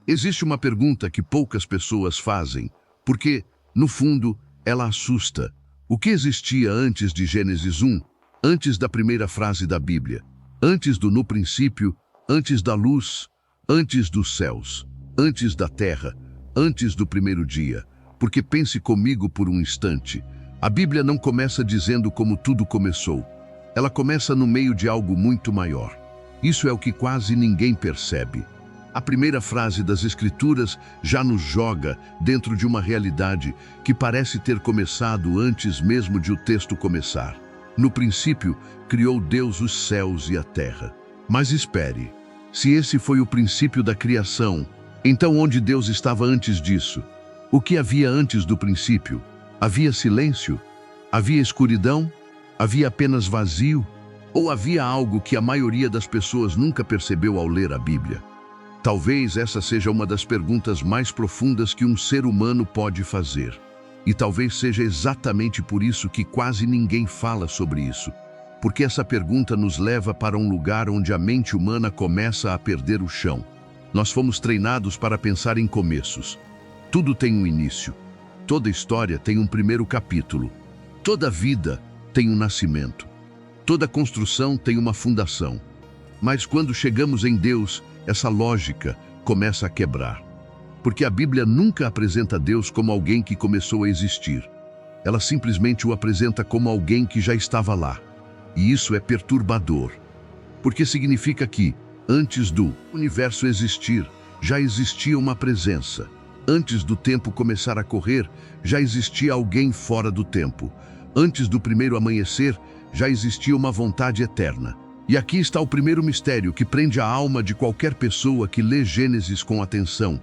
Existe uma pergunta que poucas pessoas fazem, porque, no fundo, ela assusta. O que existia antes de Gênesis 1, antes da primeira frase da Bíblia, antes do no princípio, antes da luz, antes dos céus, antes da terra, antes do primeiro dia? Porque pense comigo por um instante. A Bíblia não começa dizendo como tudo começou. Ela começa no meio de algo muito maior. Isso é o que quase ninguém percebe. A primeira frase das Escrituras já nos joga dentro de uma realidade que parece ter começado antes mesmo de o texto começar. No princípio, criou Deus os céus e a terra. Mas espere, se esse foi o princípio da criação, então onde Deus estava antes disso? O que havia antes do princípio? Havia silêncio? Havia escuridão? Havia apenas vazio? Ou havia algo que a maioria das pessoas nunca percebeu ao ler a Bíblia? Talvez essa seja uma das perguntas mais profundas que um ser humano pode fazer. E talvez seja exatamente por isso que quase ninguém fala sobre isso. Porque essa pergunta nos leva para um lugar onde a mente humana começa a perder o chão. Nós fomos treinados para pensar em começos. Tudo tem um início. Toda história tem um primeiro capítulo. Toda vida tem um nascimento. Toda construção tem uma fundação. Mas quando chegamos em Deus, essa lógica começa a quebrar. Porque a Bíblia nunca apresenta Deus como alguém que começou a existir. Ela simplesmente o apresenta como alguém que já estava lá. E isso é perturbador. Porque significa que, antes do universo existir, já existia uma presença. Antes do tempo começar a correr, já existia alguém fora do tempo. Antes do primeiro amanhecer, já existia uma vontade eterna. E aqui está o primeiro mistério que prende a alma de qualquer pessoa que lê Gênesis com atenção.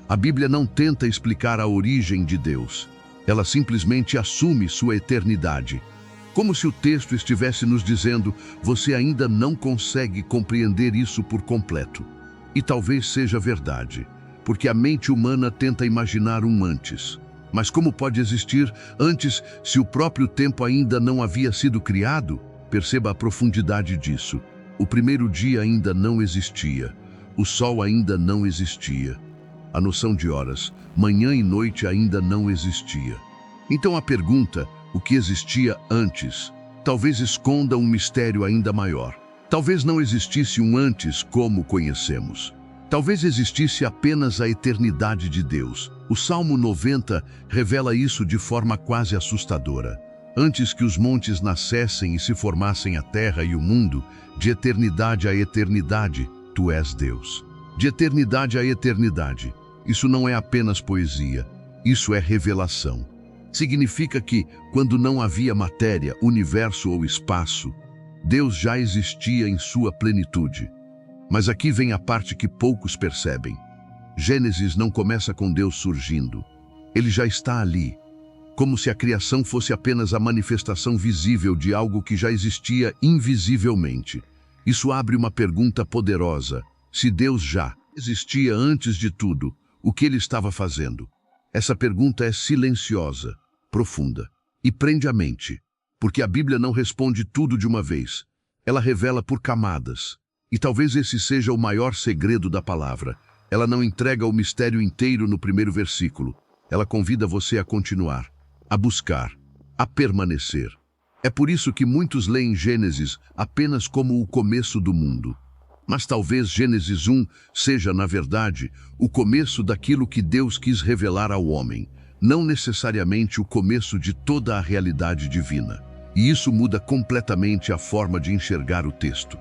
A Bíblia não tenta explicar a origem de Deus. Ela simplesmente assume sua eternidade. Como se o texto estivesse nos dizendo, você ainda não consegue compreender isso por completo. E talvez seja verdade, porque a mente humana tenta imaginar um antes. Mas como pode existir antes se o próprio tempo ainda não havia sido criado? Perceba a profundidade disso. O primeiro dia ainda não existia. O sol ainda não existia. A noção de horas, manhã e noite ainda não existia. Então a pergunta, o que existia antes, talvez esconda um mistério ainda maior. Talvez não existisse um antes como conhecemos. Talvez existisse apenas a eternidade de Deus. O Salmo 90 revela isso de forma quase assustadora. Antes que os montes nascessem e se formassem a terra e o mundo, de eternidade a eternidade, tu és Deus. De eternidade a eternidade. Isso não é apenas poesia, isso é revelação. Significa que, quando não havia matéria, universo ou espaço, Deus já existia em sua plenitude. Mas aqui vem a parte que poucos percebem. Gênesis não começa com Deus surgindo. Ele já está ali. Como se a criação fosse apenas a manifestação visível de algo que já existia invisivelmente. Isso abre uma pergunta poderosa. Se Deus já existia antes de tudo, o que ele estava fazendo? Essa pergunta é silenciosa, profunda, e prende a mente, porque a Bíblia não responde tudo de uma vez. Ela revela por camadas. E talvez esse seja o maior segredo da palavra. Ela não entrega o mistério inteiro no primeiro versículo. Ela convida você a continuar, a buscar, a permanecer. É por isso que muitos leem Gênesis apenas como o começo do mundo. Mas talvez Gênesis 1 seja, na verdade, o começo daquilo que Deus quis revelar ao homem, não necessariamente o começo de toda a realidade divina. E isso muda completamente a forma de enxergar o texto.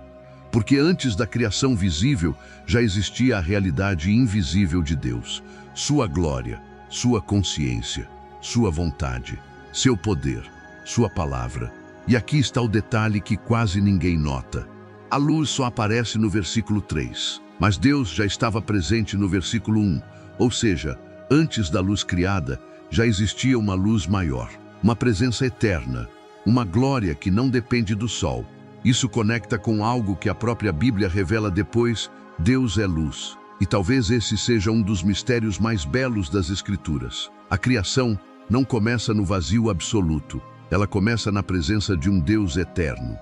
Porque antes da criação visível, já existia a realidade invisível de Deus, sua glória, sua consciência, sua vontade, seu poder, sua palavra. E aqui está o detalhe que quase ninguém nota. A luz só aparece no versículo 3, mas Deus já estava presente no versículo 1, ou seja, antes da luz criada, já existia uma luz maior, uma presença eterna, uma glória que não depende do sol. Isso conecta com algo que a própria Bíblia revela depois: Deus é luz. E talvez esse seja um dos mistérios mais belos das Escrituras. A criação não começa no vazio absoluto, ela começa na presença de um Deus eterno.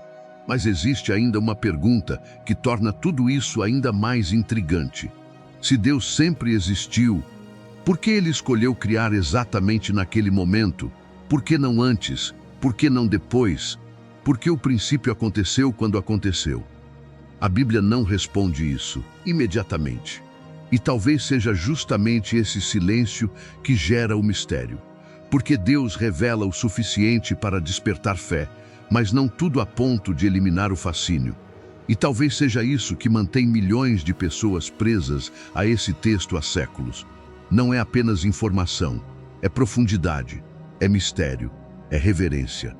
Mas existe ainda uma pergunta que torna tudo isso ainda mais intrigante. Se Deus sempre existiu, por que ele escolheu criar exatamente naquele momento? Por que não antes? Por que não depois? Por que o princípio aconteceu quando aconteceu? A Bíblia não responde isso imediatamente. E talvez seja justamente esse silêncio que gera o mistério. Porque Deus revela o suficiente para despertar fé, mas não tudo a ponto de eliminar o fascínio. E talvez seja isso que mantém milhões de pessoas presas a esse texto há séculos. Não é apenas informação, é profundidade, é mistério, é reverência.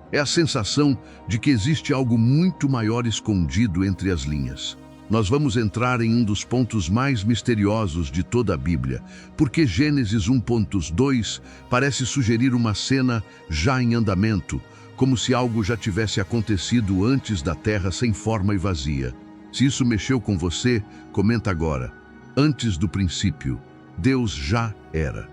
É a sensação de que existe algo muito maior escondido entre as linhas. Nós vamos entrar em um dos pontos mais misteriosos de toda a Bíblia, porque Gênesis 1.2 parece sugerir uma cena já em andamento, como se algo já tivesse acontecido antes da terra sem forma e vazia. Se isso mexeu com você, comenta agora. Antes do princípio, Deus já era.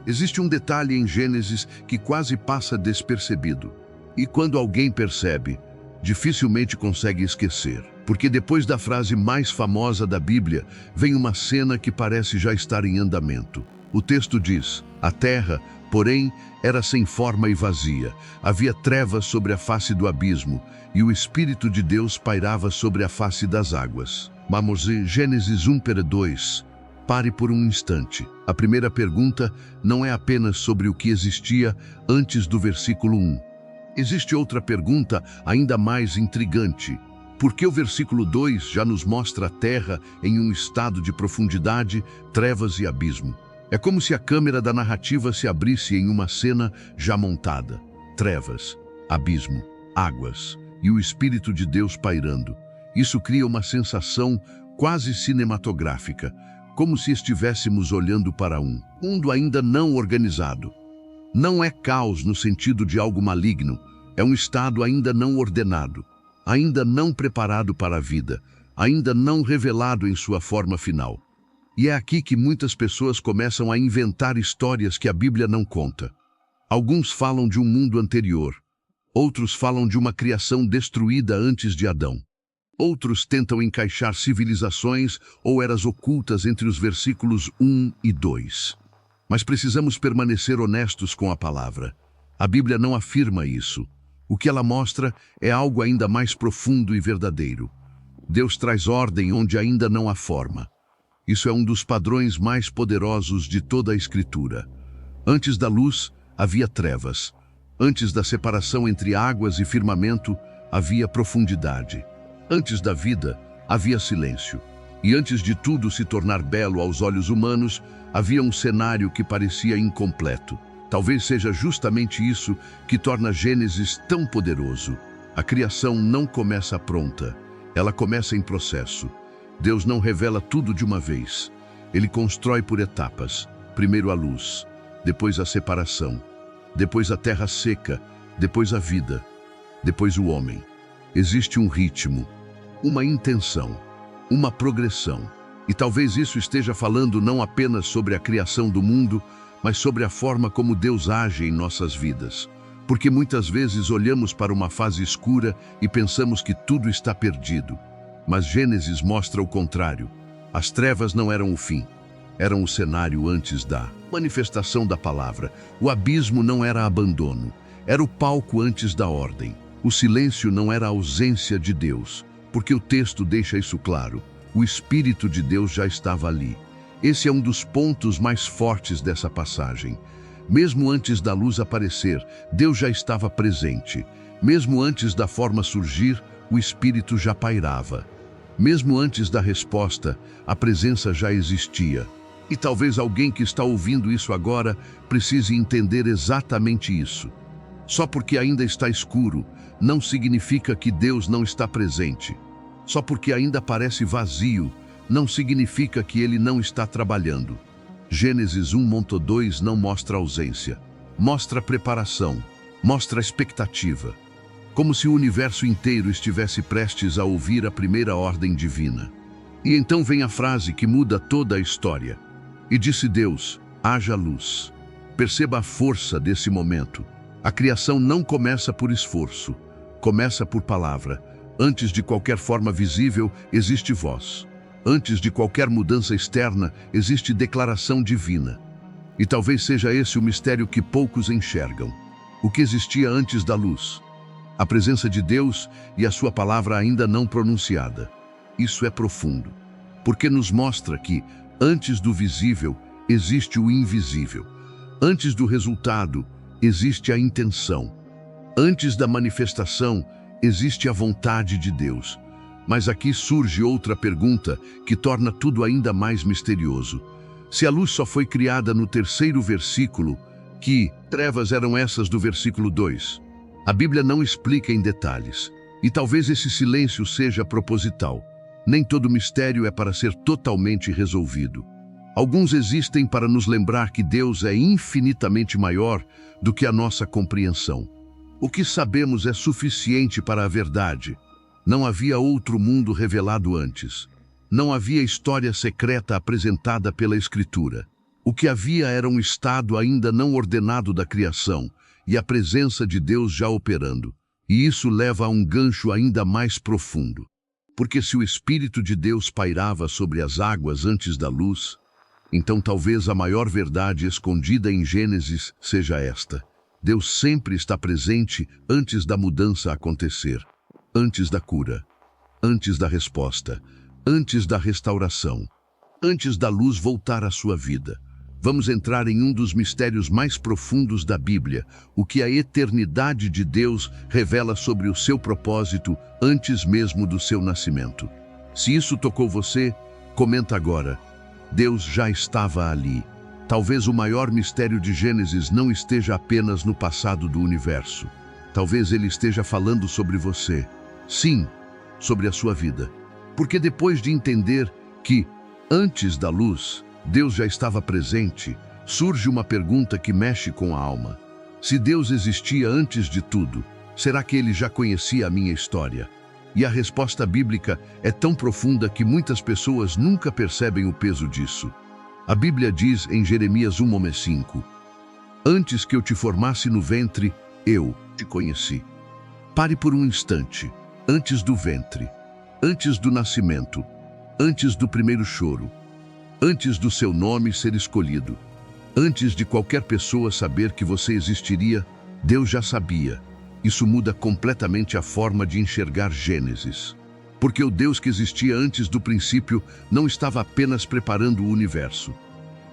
Existe um detalhe em Gênesis que quase passa despercebido. E quando alguém percebe, dificilmente consegue esquecer. Porque depois da frase mais famosa da Bíblia, vem uma cena que parece já estar em andamento. O texto diz: a terra, porém, era sem forma e vazia. Havia trevas sobre a face do abismo, e o Espírito de Deus pairava sobre a face das águas. Vamos em Gênesis 1:2. Pare por um instante. A primeira pergunta não é apenas sobre o que existia antes do versículo 1. Existe outra pergunta ainda mais intrigante. Por que o versículo 2 já nos mostra a terra em um estado de profundidade, trevas e abismo? É como se a câmera da narrativa se abrisse em uma cena já montada. Trevas, abismo, águas e o Espírito de Deus pairando. Isso cria uma sensação quase cinematográfica, como se estivéssemos olhando para um mundo ainda não organizado. Não é caos no sentido de algo maligno, é um estado ainda não ordenado, ainda não preparado para a vida, ainda não revelado em sua forma final. E é aqui que muitas pessoas começam a inventar histórias que a Bíblia não conta. Alguns falam de um mundo anterior, outros falam de uma criação destruída antes de Adão. Outros tentam encaixar civilizações ou eras ocultas entre os versículos 1 e 2. Mas precisamos permanecer honestos com a palavra. A Bíblia não afirma isso. O que ela mostra é algo ainda mais profundo e verdadeiro. Deus traz ordem onde ainda não há forma. Isso é um dos padrões mais poderosos de toda a Escritura. Antes da luz, havia trevas. Antes da separação entre águas e firmamento, havia profundidade. Antes da vida, havia silêncio. E antes de tudo se tornar belo aos olhos humanos, havia um cenário que parecia incompleto. Talvez seja justamente isso que torna Gênesis tão poderoso. A criação não começa pronta, ela começa em processo. Deus não revela tudo de uma vez. Ele constrói por etapas. Primeiro a luz, depois a separação, depois a terra seca, depois a vida, depois o homem. Existe um ritmo, uma intenção, uma progressão. E talvez isso esteja falando não apenas sobre a criação do mundo, mas sobre a forma como Deus age em nossas vidas. Porque muitas vezes olhamos para uma fase escura e pensamos que tudo está perdido. Mas Gênesis mostra o contrário. As trevas não eram o fim, eram o cenário antes da manifestação da palavra. O abismo não era abandono, era o palco antes da ordem. O silêncio não era a ausência de Deus, porque o texto deixa isso claro. O Espírito de Deus já estava ali. Esse é um dos pontos mais fortes dessa passagem. Mesmo antes da luz aparecer, Deus já estava presente. Mesmo antes da forma surgir, o Espírito já pairava. Mesmo antes da resposta, a presença já existia. E talvez alguém que está ouvindo isso agora precise entender exatamente isso. Só porque ainda está escuro, não significa que Deus não está presente. Só porque ainda parece vazio, não significa que ele não está trabalhando. Gênesis 1:2 não mostra ausência, mostra preparação, mostra expectativa. Como se o universo inteiro estivesse prestes a ouvir a primeira ordem divina. E então vem a frase que muda toda a história. E disse Deus, haja luz. Perceba a força desse momento. A criação não começa por esforço, começa por palavra. Antes de qualquer forma visível, existe voz. Antes de qualquer mudança externa, existe declaração divina. E talvez seja esse o mistério que poucos enxergam. O que existia antes da luz? A presença de Deus e a sua palavra ainda não pronunciada. Isso é profundo, porque nos mostra que, antes do visível, existe o invisível. Antes do resultado, existe a intenção. Antes da manifestação, existe a vontade de Deus. Mas aqui surge outra pergunta que torna tudo ainda mais misterioso. Se a luz só foi criada no terceiro versículo, que trevas eram essas do versículo 2? A Bíblia não explica em detalhes, e talvez esse silêncio seja proposital. Nem todo mistério é para ser totalmente resolvido. Alguns existem para nos lembrar que Deus é infinitamente maior do que a nossa compreensão. O que sabemos é suficiente para a verdade. Não havia outro mundo revelado antes. Não havia história secreta apresentada pela Escritura. O que havia era um estado ainda não ordenado da criação e a presença de Deus já operando. E isso leva a um gancho ainda mais profundo. Porque se o Espírito de Deus pairava sobre as águas antes da luz, então talvez a maior verdade escondida em Gênesis seja esta: Deus sempre está presente antes da mudança acontecer, antes da cura, antes da resposta, antes da restauração, antes da luz voltar à sua vida. Vamos entrar em um dos mistérios mais profundos da Bíblia, o que a eternidade de Deus revela sobre o seu propósito antes mesmo do seu nascimento. Se isso tocou você, comenta agora. Deus já estava ali. Talvez o maior mistério de Gênesis não esteja apenas no passado do universo. Talvez ele esteja falando sobre você. Sim, sobre a sua vida. Porque depois de entender que, antes da luz, Deus já estava presente, surge uma pergunta que mexe com a alma. Se Deus existia antes de tudo, será que ele já conhecia a minha história? E a resposta bíblica é tão profunda que muitas pessoas nunca percebem o peso disso. A Bíblia diz em Jeremias 1:5: Antes que eu te formasse no ventre, eu te conheci. Pare por um instante. Antes do ventre, antes do nascimento, antes do primeiro choro, antes do seu nome ser escolhido, antes de qualquer pessoa saber que você existiria, Deus já sabia. Isso muda completamente a forma de enxergar Gênesis. Porque o Deus que existia antes do princípio não estava apenas preparando o universo.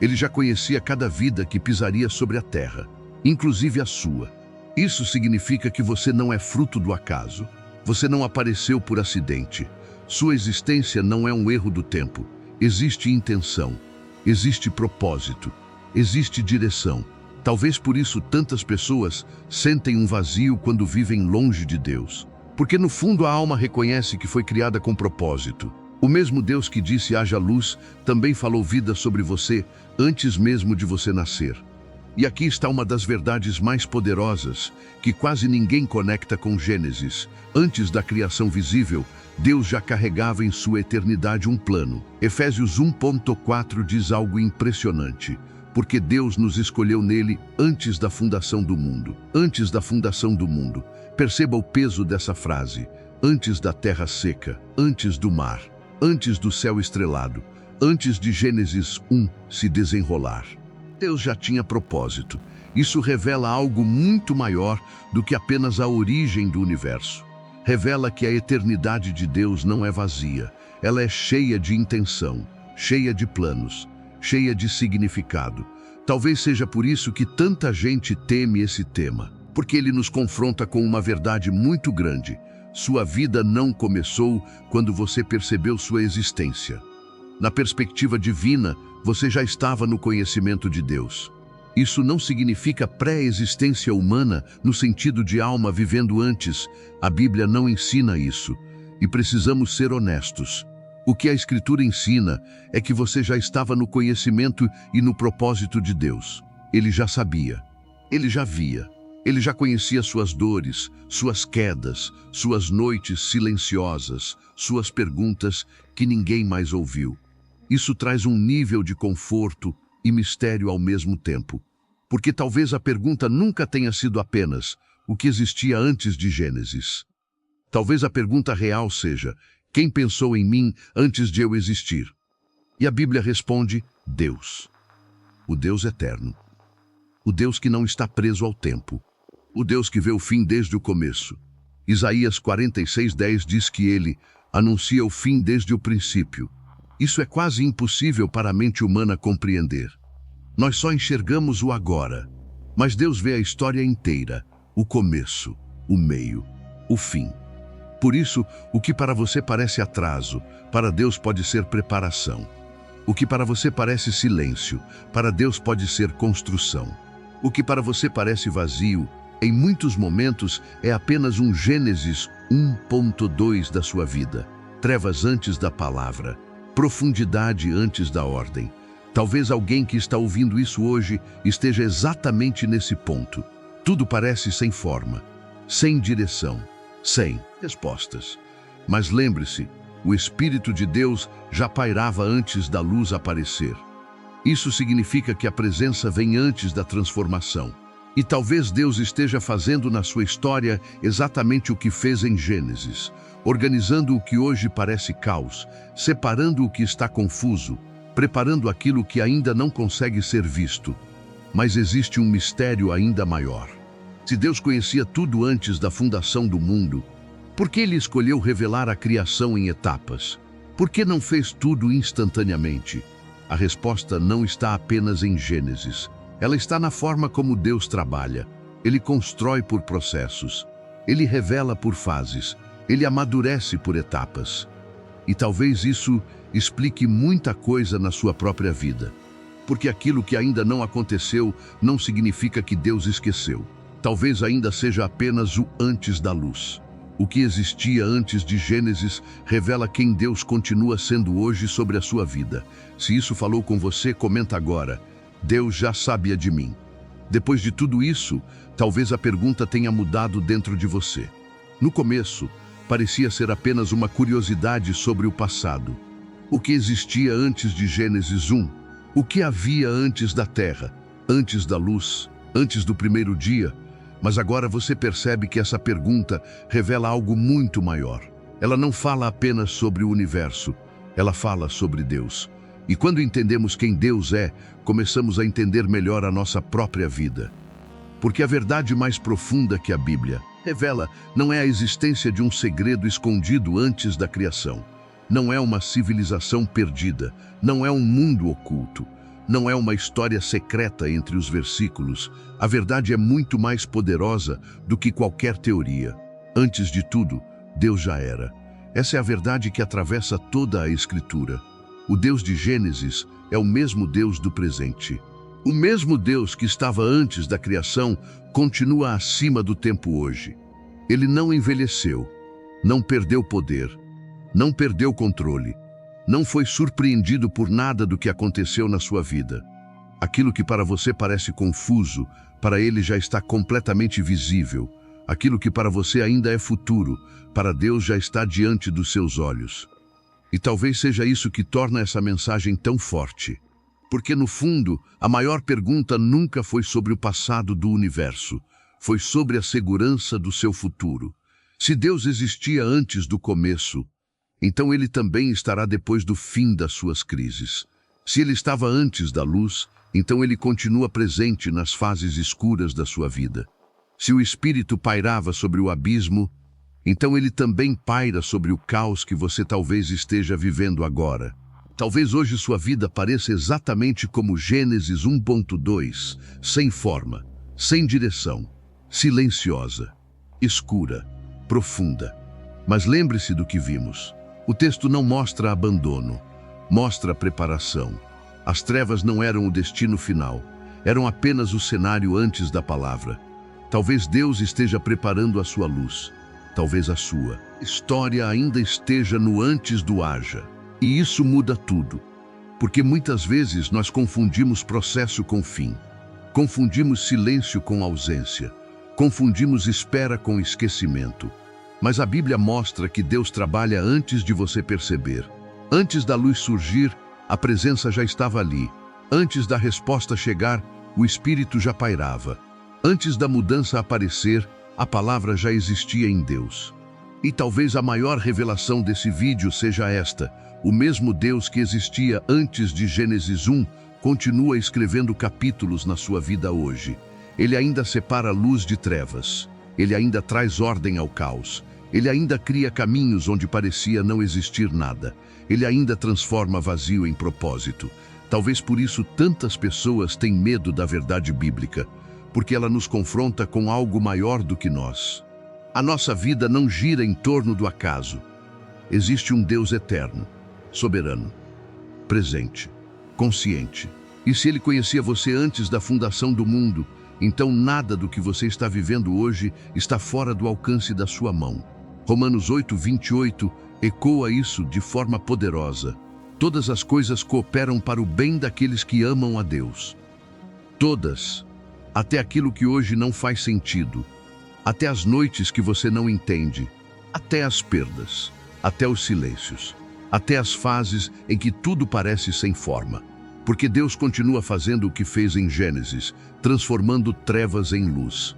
Ele já conhecia cada vida que pisaria sobre a terra, inclusive a sua. Isso significa que você não é fruto do acaso. Você não apareceu por acidente. Sua existência não é um erro do tempo. Existe intenção, existe propósito, existe direção. Talvez por isso tantas pessoas sentem um vazio quando vivem longe de Deus. Porque no fundo a alma reconhece que foi criada com propósito. O mesmo Deus que disse haja luz, também falou vida sobre você antes mesmo de você nascer. E aqui está uma das verdades mais poderosas, que quase ninguém conecta com Gênesis. Antes da criação visível, Deus já carregava em sua eternidade um plano. Efésios 1:4 diz algo impressionante. Porque Deus nos escolheu nele antes da fundação do mundo. Antes da fundação do mundo. Perceba o peso dessa frase. Antes da terra seca, antes do mar, antes do céu estrelado, antes de Gênesis 1 se desenrolar. Deus já tinha propósito. Isso revela algo muito maior do que apenas a origem do universo. Revela que a eternidade de Deus não é vazia. Ela é cheia de intenção, cheia de planos, cheia de significado. Talvez seja por isso que tanta gente teme esse tema, porque ele nos confronta com uma verdade muito grande. Sua vida não começou quando você percebeu sua existência. Na perspectiva divina, você já estava no conhecimento de Deus. Isso não significa pré-existência humana no sentido de alma vivendo antes. A Bíblia não ensina isso. E precisamos ser honestos. O que a Escritura ensina é que você já estava no conhecimento e no propósito de Deus. Ele já sabia. Ele já via. Ele já conhecia suas dores, suas quedas, suas noites silenciosas, suas perguntas que ninguém mais ouviu. Isso traz um nível de conforto e mistério ao mesmo tempo. Porque talvez a pergunta nunca tenha sido apenas o que existia antes de Gênesis. Talvez a pergunta real seja: Quem pensou em mim antes de eu existir? E a Bíblia responde: Deus. O Deus eterno. O Deus que não está preso ao tempo. O Deus que vê o fim desde o começo. Isaías 46:10 diz que ele anuncia o fim desde o princípio. Isso é quase impossível para a mente humana compreender. Nós só enxergamos o agora, mas Deus vê a história inteira, o começo, o meio, o fim. Por isso, o que para você parece atraso, para Deus pode ser preparação. O que para você parece silêncio, para Deus pode ser construção. O que para você parece vazio, em muitos momentos é apenas um Gênesis 1.2 da sua vida. Trevas antes da palavra, profundidade antes da ordem. Talvez alguém que está ouvindo isso hoje esteja exatamente nesse ponto. Tudo parece sem forma, sem direção, sem respostas. Mas lembre-se, o Espírito de Deus já pairava antes da luz aparecer. Isso significa que a presença vem antes da transformação. E talvez Deus esteja fazendo na sua história exatamente o que fez em Gênesis, organizando o que hoje parece caos, separando o que está confuso, preparando aquilo que ainda não consegue ser visto. Mas existe um mistério ainda maior. Se Deus conhecia tudo antes da fundação do mundo, por que Ele escolheu revelar a criação em etapas? Por que não fez tudo instantaneamente? A resposta não está apenas em Gênesis. Ela está na forma como Deus trabalha. Ele constrói por processos. Ele revela por fases. Ele amadurece por etapas. E talvez isso explique muita coisa na sua própria vida. Porque aquilo que ainda não aconteceu não significa que Deus esqueceu. Talvez ainda seja apenas o antes da luz. O que existia antes de Gênesis revela quem Deus continua sendo hoje sobre a sua vida. Se isso falou com você, comenta agora. Deus já sabia de mim. Depois de tudo isso, talvez a pergunta tenha mudado dentro de você. No começo, parecia ser apenas uma curiosidade sobre o passado. O que existia antes de Gênesis 1? O que havia antes da terra, antes da luz, antes do primeiro dia? Mas agora você percebe que essa pergunta revela algo muito maior. Ela não fala apenas sobre o universo, ela fala sobre Deus. E quando entendemos quem Deus é, começamos a entender melhor a nossa própria vida. Porque a verdade mais profunda que a Bíblia revela não é a existência de um segredo escondido antes da criação. Não é uma civilização perdida, não é um mundo oculto. Não é uma história secreta entre os versículos. A verdade é muito mais poderosa do que qualquer teoria. Antes de tudo, Deus já era. Essa é a verdade que atravessa toda a Escritura. O Deus de Gênesis é o mesmo Deus do presente. O mesmo Deus que estava antes da criação continua acima do tempo hoje. Ele não envelheceu, não perdeu poder, não perdeu controle. Não foi surpreendido por nada do que aconteceu na sua vida. Aquilo que para você parece confuso, para Ele já está completamente visível. Aquilo que para você ainda é futuro, para Deus já está diante dos seus olhos. E talvez seja isso que torna essa mensagem tão forte. Porque no fundo, a maior pergunta nunca foi sobre o passado do universo. Foi sobre a segurança do seu futuro. Se Deus existia antes do começo, então Ele também estará depois do fim das suas crises. Se Ele estava antes da luz, então Ele continua presente nas fases escuras da sua vida. Se o Espírito pairava sobre o abismo, então Ele também paira sobre o caos que você talvez esteja vivendo agora. Talvez hoje sua vida pareça exatamente como Gênesis 1.2, sem forma, sem direção, silenciosa, escura, profunda. Mas lembre-se do que vimos. O texto não mostra abandono, mostra preparação. As trevas não eram o destino final, eram apenas o cenário antes da palavra. Talvez Deus esteja preparando a sua luz, talvez a sua história ainda esteja no antes do haja. E isso muda tudo, porque muitas vezes nós confundimos processo com fim, confundimos silêncio com ausência, confundimos espera com esquecimento. Mas a Bíblia mostra que Deus trabalha antes de você perceber. Antes da luz surgir, a presença já estava ali. Antes da resposta chegar, o Espírito já pairava. Antes da mudança aparecer, a palavra já existia em Deus. E talvez a maior revelação desse vídeo seja esta: o mesmo Deus que existia antes de Gênesis 1 continua escrevendo capítulos na sua vida hoje. Ele ainda separa luz de trevas. Ele ainda traz ordem ao caos. Ele ainda cria caminhos onde parecia não existir nada. Ele ainda transforma vazio em propósito. Talvez por isso tantas pessoas têm medo da verdade bíblica, porque ela nos confronta com algo maior do que nós. A nossa vida não gira em torno do acaso. Existe um Deus eterno, soberano, presente, consciente. E se Ele conhecia você antes da fundação do mundo, então nada do que você está vivendo hoje está fora do alcance da sua mão. Romanos 8:28 ecoa isso de forma poderosa. Todas as coisas cooperam para o bem daqueles que amam a Deus. Todas, até aquilo que hoje não faz sentido, até as noites que você não entende, até as perdas, até os silêncios, até as fases em que tudo parece sem forma. Porque Deus continua fazendo o que fez em Gênesis, transformando trevas em luz.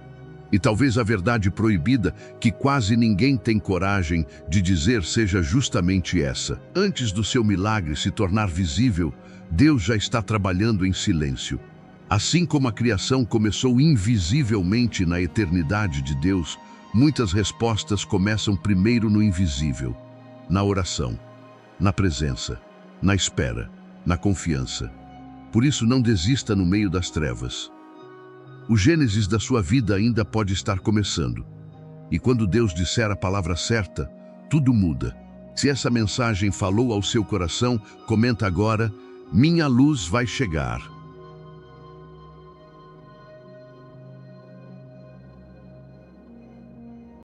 E talvez a verdade proibida, que quase ninguém tem coragem de dizer, seja justamente essa. Antes do seu milagre se tornar visível, Deus já está trabalhando em silêncio. Assim como a criação começou invisivelmente na eternidade de Deus, muitas respostas começam primeiro no invisível, na oração, na presença, na espera, na confiança. Por isso, não desista no meio das trevas. O Gênesis da sua vida ainda pode estar começando. E quando Deus disser a palavra certa, tudo muda. Se essa mensagem falou ao seu coração, comenta agora: minha luz vai chegar.